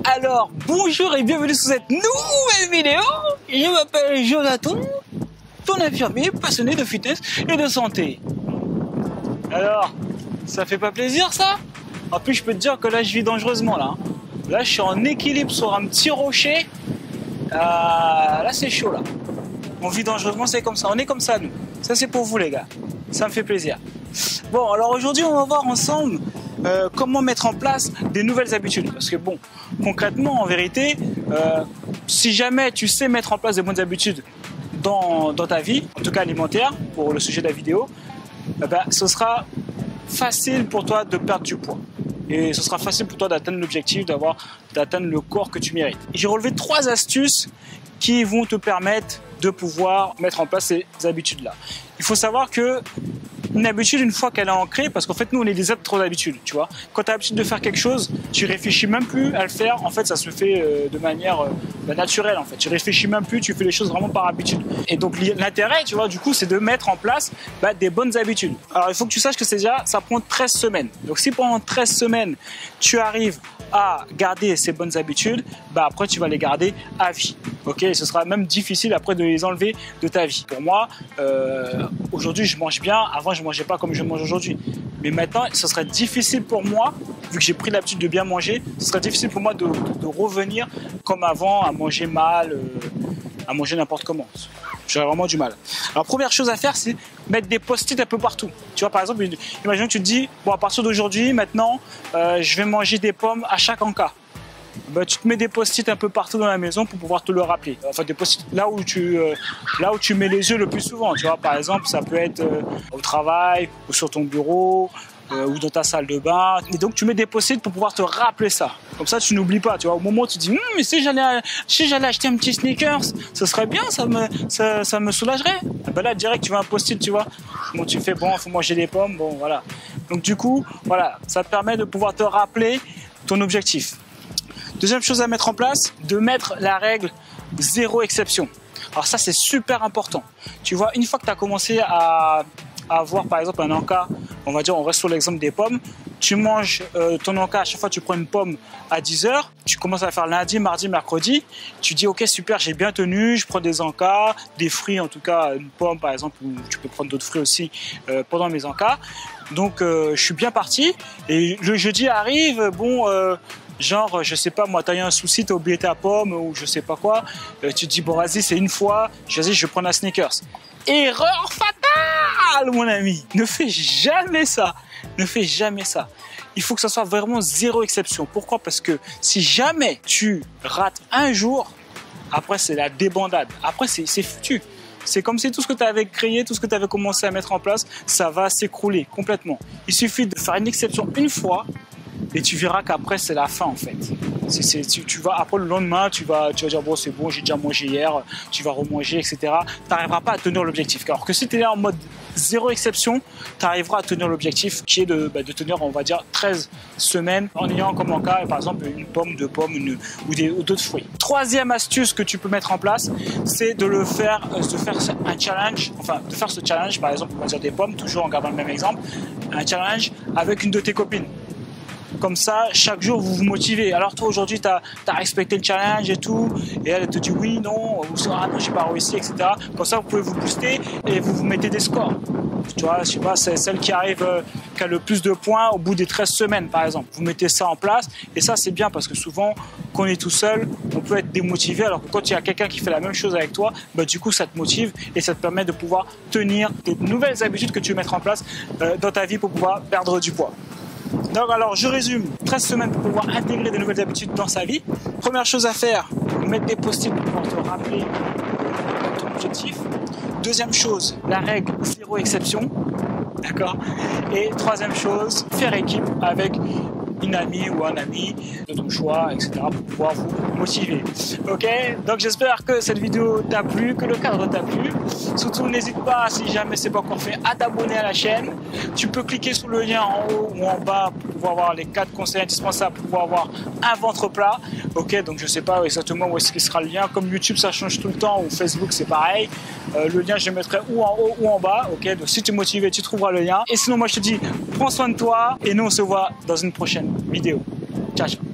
Alors, bonjour et bienvenue sur cette nouvelle vidéo. Je m'appelle Jonathan, ton infirmier passionné de fitness et de santé. Alors, ça fait pas plaisir ça? En plus, je peux te dire que là, je vis dangereusement là. Là, je suis en équilibre sur un petit rocher. Là, c'est chaud là. On vit dangereusement, c'est comme ça. On est comme ça, nous. Ça, c'est pour vous, les gars. Ça me fait plaisir. Bon, alors aujourd'hui, on va voir ensemble comment mettre en place des nouvelles habitudes. Parce que bon, concrètement, en vérité, si jamais tu sais mettre en place des bonnes habitudes dans ta vie, en tout cas alimentaire, pour le sujet de la vidéo, ce sera facile pour toi de perdre du poids. Et ce sera facile pour toi d'atteindre l'objectif, d'atteindre le corps que tu mérites. J'ai relevé 3 astuces qui vont te permettre de pouvoir mettre en place ces habitudes-là. Il faut savoir que une habitude, une fois qu'elle est ancrée, parce qu'en fait, nous, on est des êtres trop d'habitude, tu vois. Quand tu as l'habitude de faire quelque chose, tu réfléchis même plus à le faire. En fait, ça se fait de manière naturelle, en fait. Tu réfléchis même plus, tu fais les choses vraiment par habitude. Et donc, l'intérêt, tu vois, du coup, c'est de mettre en place des bonnes habitudes. Alors, il faut que tu saches que ça prend 13 semaines. Donc, si pendant 13 semaines, tu arrives à garder ces bonnes habitudes, après, tu vas les garder à vie. Ok, et ce sera même difficile après de les enlever de ta vie. Pour moi, aujourd'hui, je mange bien. Avant, je mangeais pas comme je mange aujourd'hui. Mais maintenant, ce serait difficile pour moi, vu que j'ai pris l'habitude de bien manger, ce serait difficile pour moi de revenir comme avant, à manger mal, à manger n'importe comment. J'aurais vraiment du mal. Alors, première chose à faire, c'est mettre des post-it un peu partout. Tu vois, par exemple, imagine que tu te dis, bon, à partir d'aujourd'hui, maintenant, je vais manger des pommes à chaque encas. Tu te mets des post-it un peu partout dans la maison pour pouvoir te le rappeler. Enfin, des post-it là où tu mets les yeux le plus souvent. Tu vois, par exemple, ça peut être au travail ou sur ton bureau ou dans ta salle de bain. Et donc, tu mets des post-it pour pouvoir te rappeler ça. Comme ça, tu n'oublies pas. Tu vois, au moment où tu te dis, mais si j'allais acheter un petit sneakers, ce serait bien, ça me soulagerait. Là, direct, tu veux un post-it, tu vois. Bon, tu fais, bon, faut manger des pommes, bon, voilà. Donc, du coup, voilà, ça te permet de pouvoir te rappeler ton objectif. Deuxième chose à mettre en place, de mettre la règle 0 exception. Alors ça, c'est super important. Tu vois, une fois que tu as commencé à avoir par exemple un encas, on va dire, on reste sur l'exemple des pommes, tu manges ton encas, à chaque fois tu prends une pomme à 10h, tu commences à faire lundi, mardi, mercredi, tu dis ok super, j'ai bien tenu, je prends des encas, des fruits en tout cas, une pomme par exemple, ou tu peux prendre d'autres fruits aussi pendant mes encas. Donc je suis bien parti et le jeudi arrive, bon... genre, je sais pas, moi, t'as eu un souci, t'as oublié ta pomme ou je sais pas quoi. Tu te dis, bon, vas-y, c'est une fois, je vais prendre un sneakers. Erreur fatale, mon ami. Ne fais jamais ça. Ne fais jamais ça. Il faut que ça soit vraiment 0 exception. Pourquoi? Parce que si jamais tu rates un jour, après, c'est la débandade. Après, c'est foutu. C'est comme si tout ce que tu avais créé, tout ce que tu avais commencé à mettre en place, ça va s'écrouler complètement. Il suffit de faire une exception une fois, et tu verras qu'après, c'est la fin en fait. Tu vas, après le lendemain, tu vas dire bon, c'est bon, j'ai déjà mangé hier, tu vas remanger, etc. Tu n'arriveras pas à tenir l'objectif. Alors que si tu es là en mode 0 exception, tu arriveras à tenir l'objectif qui est de tenir, on va dire, 13 semaines en ayant comme en cas, par exemple, une pomme, 2 pommes ou d'autres fruits. Troisième astuce que tu peux mettre en place, c'est de faire un challenge, enfin de faire ce challenge, par exemple, on va dire des pommes, toujours en gardant le même exemple, un challenge avec une de tes copines. Comme ça, chaque jour, vous vous motivez. Alors toi, aujourd'hui, tu as respecté le challenge et tout. Et elle te dit oui, non, ou ah non, j'ai pas réussi, etc. Comme ça, vous pouvez vous booster et vous mettez des scores. Tu vois, je sais pas, c'est celle qui arrive, qui a le plus de points au bout des 13 semaines, par exemple. Vous mettez ça en place. Et ça, c'est bien parce que souvent, quand on est tout seul, on peut être démotivé. Alors que quand il y a quelqu'un qui fait la même chose avec toi, du coup, ça te motive et ça te permet de pouvoir tenir des nouvelles habitudes que tu veux mettre en place dans ta vie pour pouvoir perdre du poids. Donc alors je résume, 13 semaines pour pouvoir intégrer des nouvelles habitudes dans sa vie. Première chose à faire, mettre des post-it pour pouvoir te rappeler ton objectif. Deuxième chose, la règle 0 exception. D'accord. Et troisième chose, faire équipe avec une amie ou un ami de ton choix, etc. pour pouvoir vous motiver. Ok, donc j'espère que cette vidéo t'a plu, que le cadre t'a plu. Surtout n'hésite pas, si jamais c'est pas encore fait, à t'abonner à la chaîne. Tu peux cliquer sur le lien en haut ou en bas pour pouvoir avoir les 4 conseils indispensables pour pouvoir avoir un ventre plat. Ok, donc je sais pas exactement où est-ce qu'il sera le lien. Comme YouTube ça change tout le temps, ou Facebook c'est pareil. Le lien je le mettrai ou en haut ou en bas. Ok, donc si tu es motivé, tu trouveras le lien. Et sinon moi je te dis, prends soin de toi et nous on se voit dans une prochaine vidéo. Ciao, ciao.